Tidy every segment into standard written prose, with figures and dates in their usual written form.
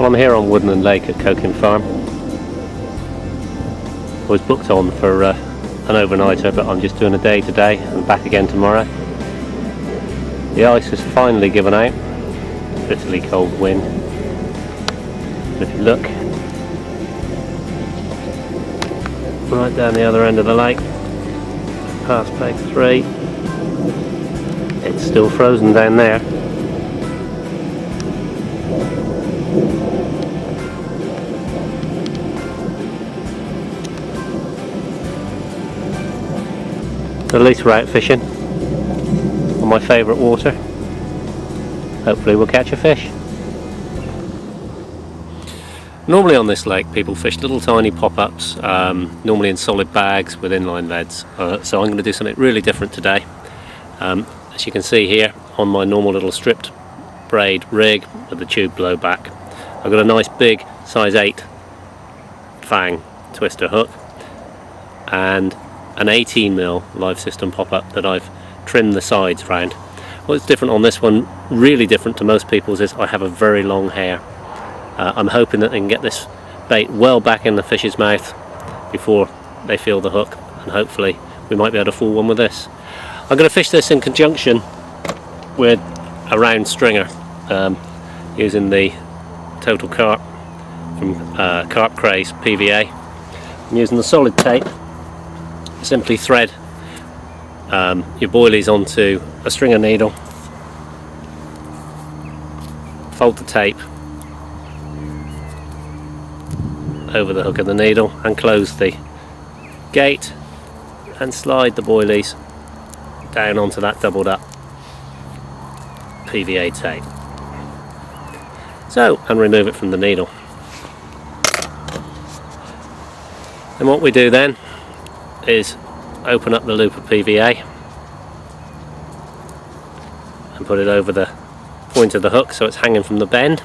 I'm here on Woodland Lake at Coking Farm. I was booked on for an overnighter, but I'm just doing a day today and back again tomorrow. The ice has finally given out. Bitterly cold wind. But if you look right down the other end of the lake, past peg 3, it's still frozen down there. At least we're out fishing on my favourite water. Hopefully we'll catch a fish. Normally on this lake people fish little tiny pop-ups, normally in solid bags with inline leads. So I'm going to do something really different today. As you can see here on my normal little stripped braid rig with the tube blowback, I've got a nice big size 8 fang twister hook and an 18mm live system pop-up that I've trimmed the sides round. What's different on this one, really different to most people's, is I have a very long hair. I'm hoping that they can get this bait well back in the fish's mouth before they feel the hook, and hopefully we might be able to fool one with this. I'm going to fish this in conjunction with a round stringer, using the Total Carp from Carp Craze PVA. I'm using the solid tape. Simply thread your boilies onto a stringer needle, fold the tape over the hook of the needle and close the gate and slide the boilies down onto that doubled up PVA tape. So, and remove it from the needle. And what we do then is open up the loop of PVA and put it over the point of the hook so it's hanging from the bend,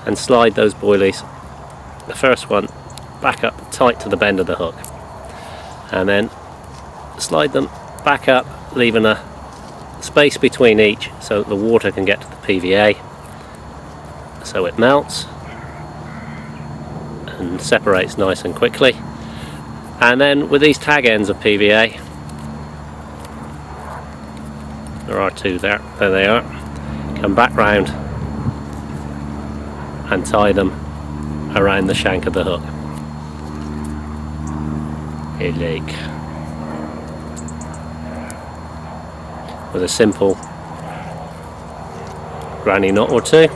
and slide those boilies, the first one back up tight to the bend of the hook, and then slide them back up, leaving a space between each so that the water can get to the PVA so it melts and separates nice and quickly. And then with these tag ends of PVA, there are two there they are, come back round and tie them around the shank of the hook. A lake with a simple granny knot or two.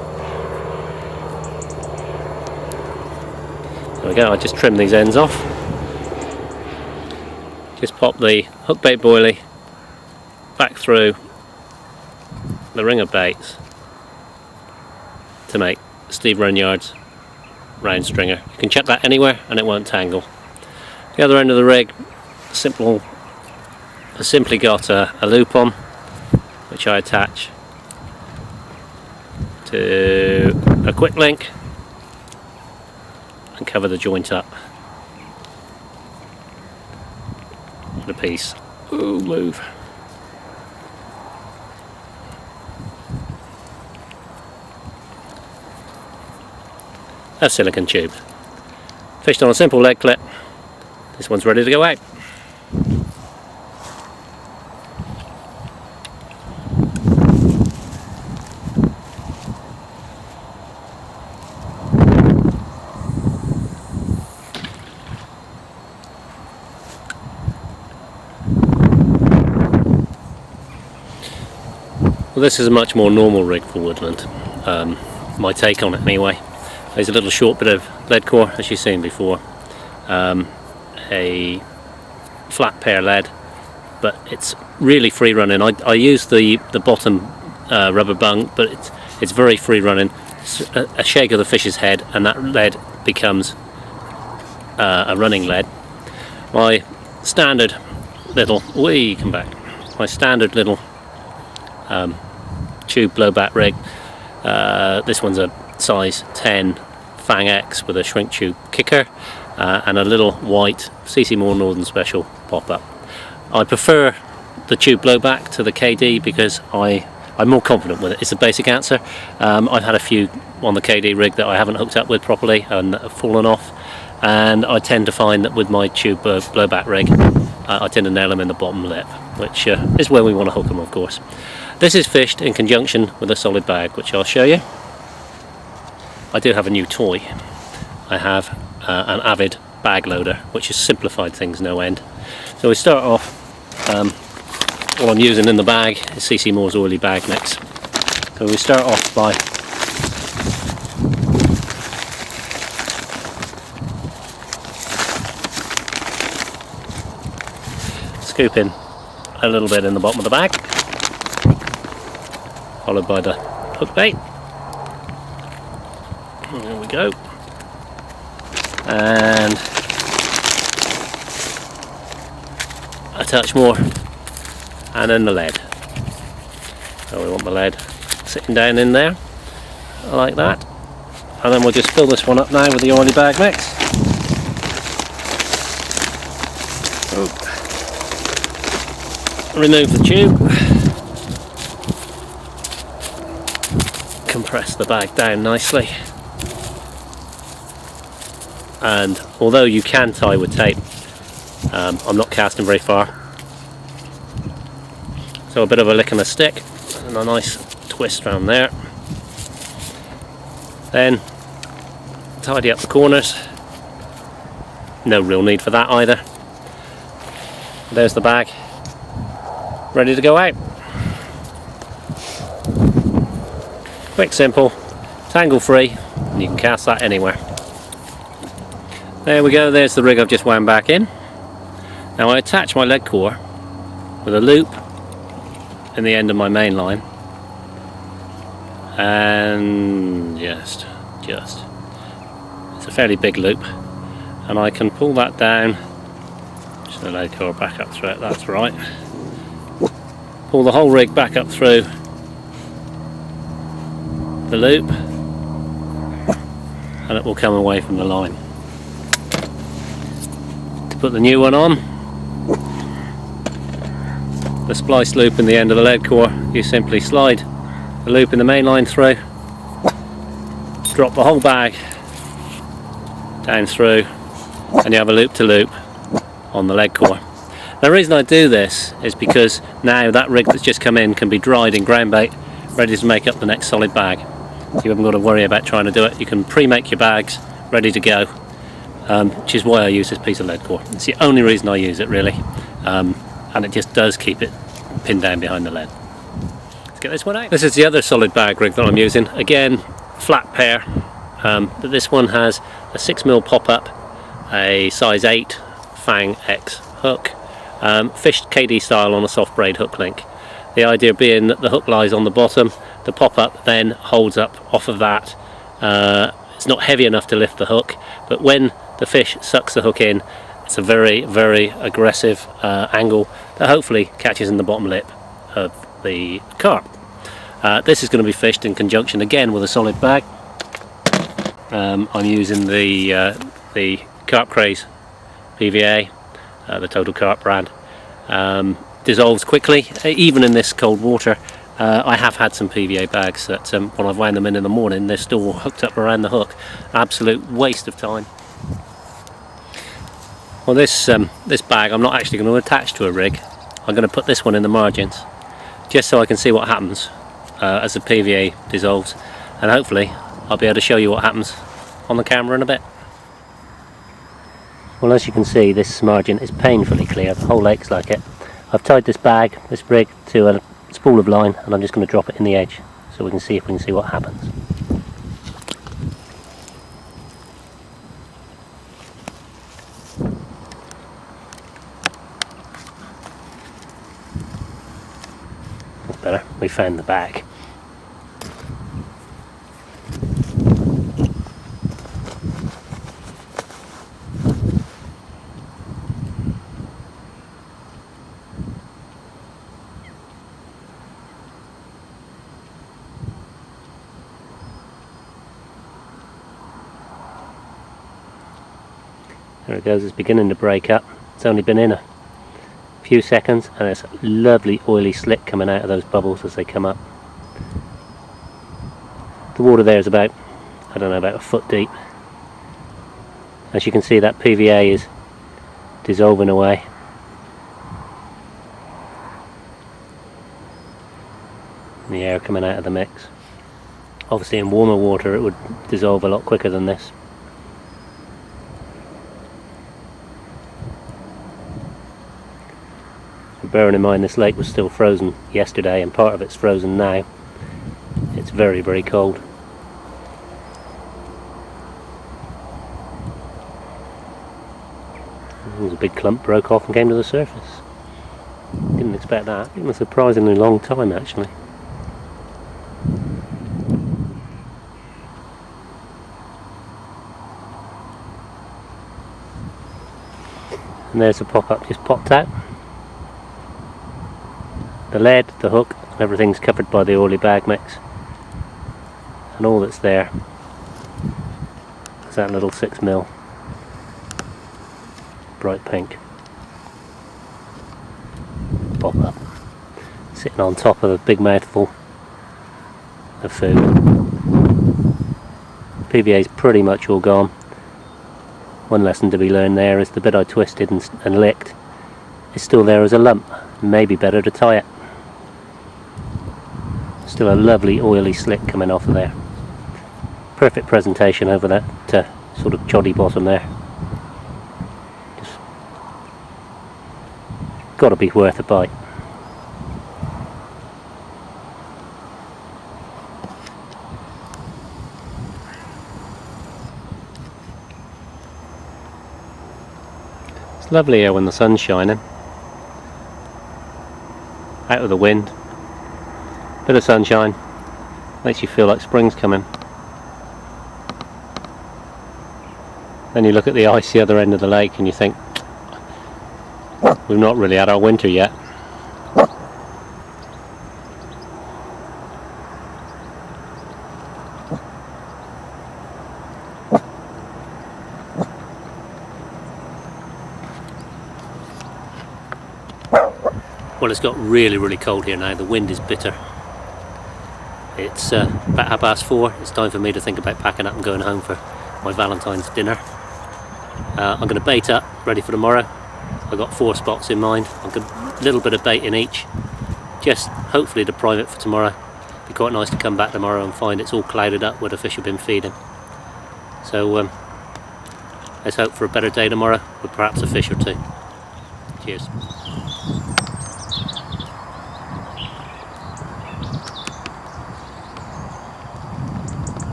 There we go, I just trim these ends off. Just pop the hook bait boilie back through the ring of baits to make Steve Runyard's round stringer. You can chuck that anywhere and it won't tangle. The other end of the rig, has simply got a loop on, which I attach to a quick link and cover the joint up. A piece. Ooh, move. A silicone tube. Fished on a simple leg clip. This one's ready to go out. Well, this is a much more normal rig for woodland, my take on it anyway. There's a little short bit of lead core, as you've seen before, a flat pair lead, but it's really free running. I use the bottom rubber bung, but it's very free running. A shake of the fish's head and that lead becomes a running lead. My standard little, my standard little tube blowback rig, this one's a size 10 Fang X with a shrink tube kicker and a little white CC Moore Northern Special pop-up. I prefer the tube blowback to the KD because I I'm more confident with it. It's a basic answer. I've had a few on the KD rig that I haven't hooked up with properly and have fallen off, and I tend to find that with my tube blowback rig, I tend to nail them in the bottom lip, which is where we want to hook them, of course. This is fished in conjunction with a solid bag, which I'll show you. I do have a new toy. I have an Avid bag loader, which has simplified things no end. So we start off, what I'm using in the bag is CC Moore's oily bag mix. So we start off by scooping a little bit in the bottom of the bag, followed by the hook bait. There we go. And a touch more, and then the lead. So we want the lead sitting down in there like that, and then we'll just fill this one up now with the oily bag mix. Remove the tube, compress the bag down nicely, and although you can tie with tape, I'm not casting very far, so a bit of a lick and a stick and a nice twist around there. Then tidy up the corners. No real need for that either. There's the bag, ready to go out. Quick, simple, tangle free, and you can cast that anywhere. There we go, there's the rig I've just wound back in. Now I attach my lead core with a loop in the end of my main line, and just it's a fairly big loop, and I can pull that down, just the lead core back up through it, that's right. Pull the whole rig back up through the loop, and it will come away from the line. To put the new one on, the splice loop in the end of the lead core, you simply slide the loop in the main line through, drop the whole bag down through, and you have a loop to loop on the lead core. Now the reason I do this is because now that rig that's just come in can be dried in ground bait, ready to make up the next solid bag. You haven't got to worry about trying to do it. You can pre-make your bags ready to go, which is why I use this piece of lead core. It's the only reason I use it, really, and it just does keep it pinned down behind the lead. Let's get this one out. This is the other solid bag rig that I'm using. Again, flat pair, but this one has a 6mm pop-up, a size 8 Fang X hook, fished KD style on a soft braid hook link. The idea being that the hook lies on the bottom, the pop-up then holds up off of that. It's not heavy enough to lift the hook, but when the fish sucks the hook in, it's a very, very aggressive angle that hopefully catches in the bottom lip of the carp. This is going to be fished in conjunction again with a solid bag. I'm using the Carp Craze PVA, the Total Carp brand. Dissolves quickly, even in this cold water. I have had some PVA bags that when I've wound them in the morning, they're still hooked up around the hook. Absolute waste of time. Well, this bag I'm not actually going to attach to a rig. I'm going to put this one in the margins, just so I can see what happens as the PVA dissolves, and hopefully I'll be able to show you what happens on the camera in a bit. Well, as you can see, this margin is painfully clear. The whole lake's like it. I've tied this rig to a spool of line, and I'm just going to drop it in the edge so we can see what happens. That's better. We found the bag. There it goes, it's beginning to break up. It's only been in a few seconds, and it's a lovely oily slick coming out of those bubbles as they come up. The water there is about, I don't know, about a foot deep. As you can see, that PVA is dissolving away. And the air coming out of the mix. Obviously in warmer water it would dissolve a lot quicker than this. Bearing in mind this lake was still frozen yesterday and part of it's frozen now. It's very, very cold. There's a big clump broke off and came to the surface. Didn't expect that. It was a surprisingly long time actually. And there's a pop-up just popped out. The lead, the hook, everything's covered by the oily bag mix. And all that's there is that little 6mm bright pink pop-up sitting on top of a big mouthful of food. PVA is pretty much all gone. One lesson to be learned there is the bit I twisted and licked is still there as a lump. Maybe better to tie it. Still a lovely oily slick coming off of there. Perfect presentation over that sort of choddy bottom there. Just got to be worth a bite. It's lovely here when the sun's shining. Out of the wind. Bit of sunshine. Makes you feel like spring's coming. Then you look at the icy other end of the lake and you think, we've not really had our winter yet. Well, it's got really, really cold here now. The wind is bitter. It's about 4:30. It's time for me to think about packing up and going home for my Valentine's dinner. I'm going to bait up, ready for tomorrow. I've got 4 spots in mind. I've got a little bit of bait in each, just hopefully to prime it for tomorrow. It'd be quite nice to come back tomorrow and find it's all clouded up where the fish have been feeding. So let's hope for a better day tomorrow with perhaps a fish or 2. Cheers.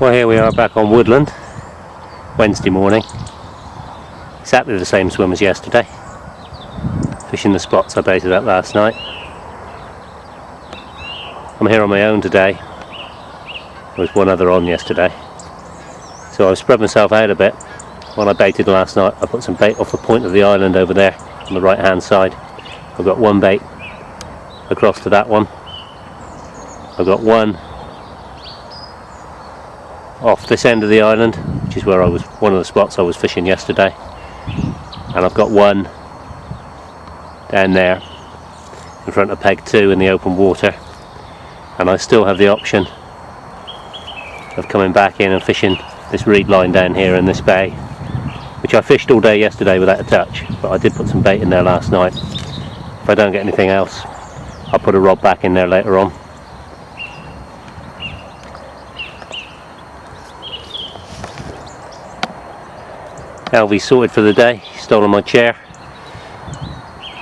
Well, here we are back on Woodland, Wednesday morning. Exactly the same swim as yesterday. Fishing the spots I baited up last night. I'm here on my own today. There was one other on yesterday. So I've spread myself out a bit. When I baited last night, I put some bait off the point of the island over there on the right hand side. I've got one bait across to that one. I've got one off this end of the island, which is where one of the spots I was fishing yesterday, and I've got one down there in front of peg 2 in the open water, and I still have the option of coming back in and fishing this reed line down here in this bay, which I fished all day yesterday without a touch, but I did put some bait in there last night. If I don't get anything else, I'll put a rod back in there later on. Alvy's sorted for the day. He's stolen my chair.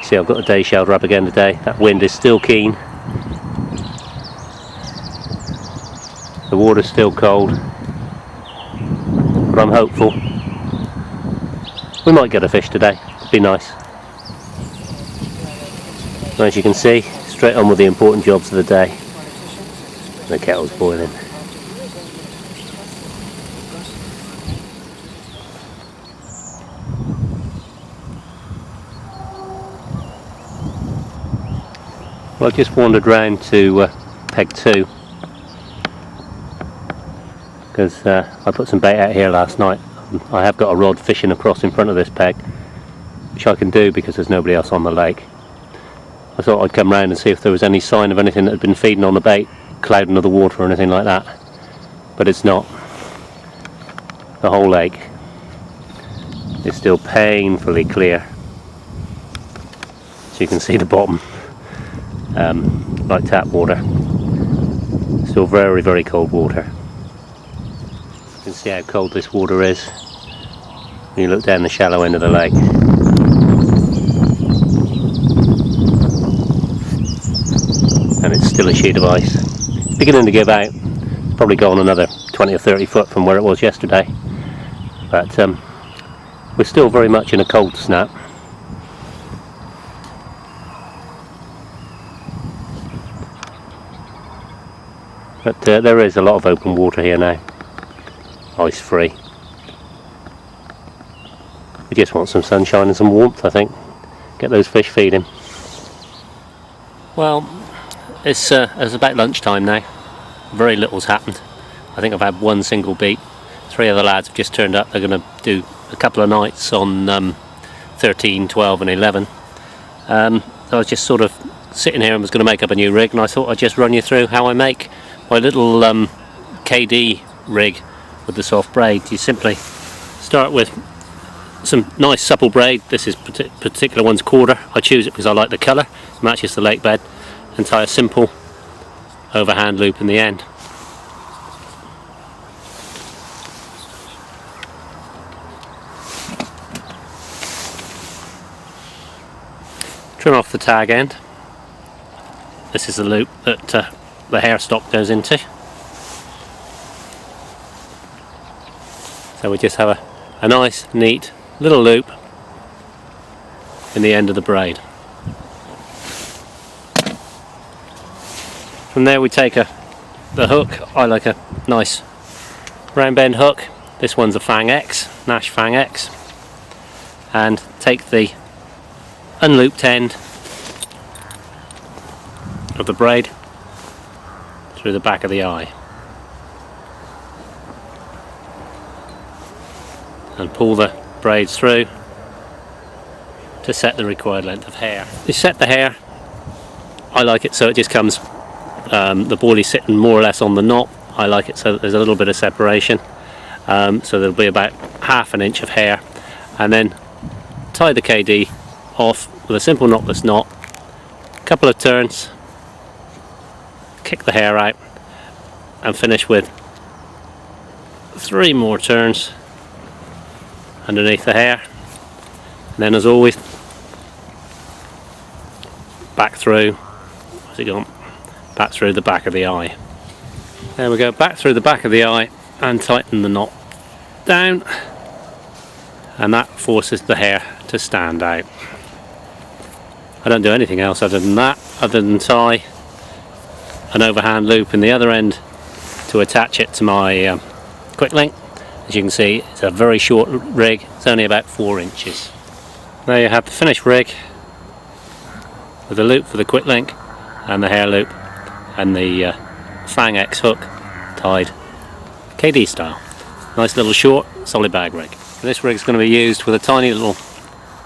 See, I've got the day shelter up again today. That wind is still keen. The water's still cold, but I'm hopeful. We might get a fish today. It'd be nice. And as you can see, straight on with the important jobs of the day. The kettle's boiling. Well, I've just wandered round to peg 2 because I put some bait out here last night. I have got a rod fishing across in front of this peg, which I can do because there's nobody else on the lake. I thought I'd come round and see if there was any sign of anything that had been feeding on the bait, clouding of the water or anything like that. But it's not. The whole lake is still painfully clear. So you can see the bottom, like tap water. Still very, very cold water. You can see how cold this water is when you look down the shallow end of the lake. And it's still a sheet of ice. It's beginning to give out. It's probably gone another 20 or 30 foot from where it was yesterday. But we're still very much in a cold snap. But there is a lot of open water here now, ice free. We just want some sunshine and some warmth, I think. Get those fish feeding. Well, it's about lunchtime now. Very little's happened. I think I've had one single beat. 3 other lads have just turned up. They're going to do a couple of nights on 13, 12 and 11. I was just sort of sitting here and was going to make up a new rig, and I thought I'd just run you through how I make my little KD rig with the soft braid. You simply start with some nice supple braid. This is particular one's quarter. I choose it because I like the colour. It matches the lake bed. And tie a simple overhand loop in the end. Trim off the tag end. This is the loop that the hair stock goes into. So we just have a nice, neat little loop in the end of the braid. From there we take the hook. I like a nice round bend hook. This one's a Fang X, Nash Fang X. And take the unlooped end of the braid through the back of the eye. And pull the braids through to set the required length of hair. You set the hair. I like it so it just comes the boilie sitting more or less on the knot. I like it so that there's a little bit of separation, so there'll be about ½ an inch of hair, and then tie the KD off with a simple knotless knot, a couple of turns, kick the hair out and finish with 3 more turns underneath the hair, and then as always back through. Where's it gone? Back through the back of the eye. There we go, back through the back of the eye and tighten the knot down, and that forces the hair to stand out. I don't do anything else other than that, other than tie an overhand loop in the other end to attach it to my quick link. As you can see, it's a very short rig, it's only about 4 inches. There you have the finished rig with a loop for the quick link and the hair loop and the Fang X hook tied KD style. Nice little short solid bag rig. This rig is going to be used with a tiny little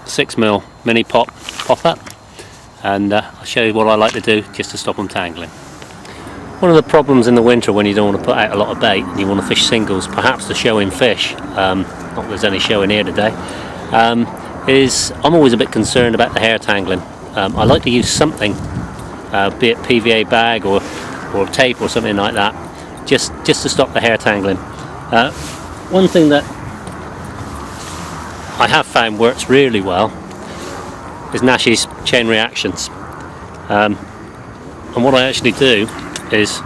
6mm mini pop-up, and I'll show you what I like to do just to stop them tangling. One of the problems in the winter when you don't want to put out a lot of bait and you want to fish singles, perhaps to show in fish, not that there's any showing here today, is I'm always a bit concerned about the hair tangling. I like to use something, be it PVA bag or tape or something like that, just to stop the hair tangling. One thing that I have found works really well is Nash's chain reactions, and what I actually do is,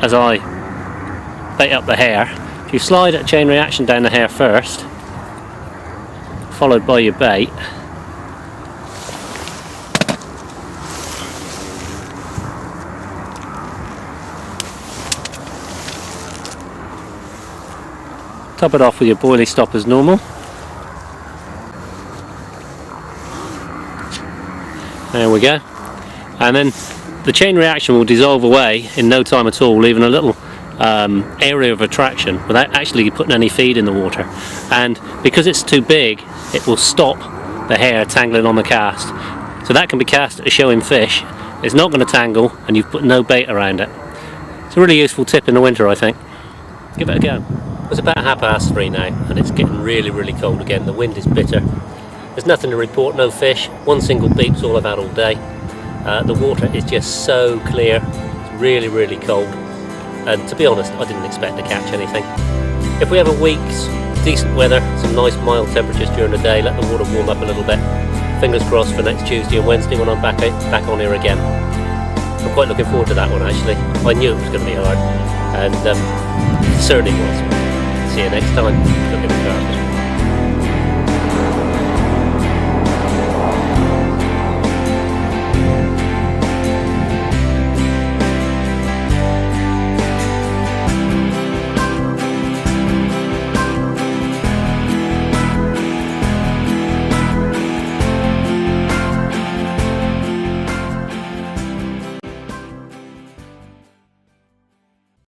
as I bait up the hair, if you slide a chain reaction down the hair first, followed by your bait, top it off with your boilie stop as normal. There we go. And then the chain reaction will dissolve away in no time at all, leaving a little area of attraction without actually putting any feed in the water. And because it's too big, it will stop the hair tangling on the cast. So that can be cast at showing fish. It's not going to tangle and you've put no bait around it. It's a really useful tip in the winter, I think. Give it a go. It's about 3:30 now and it's getting really cold again. The wind is bitter. There's nothing to report, no fish. One single beep's all I've had all day. The water is just so clear. It's really cold. And to be honest, I didn't expect to catch anything. If we have a week's decent weather, some nice mild temperatures during the day, let the water warm up a little bit. Fingers crossed for next Tuesday and Wednesday when I'm back on here again. I'm quite looking forward to that one actually. I knew it was going to be hard, and it certainly was. See you next time. Look at the carp.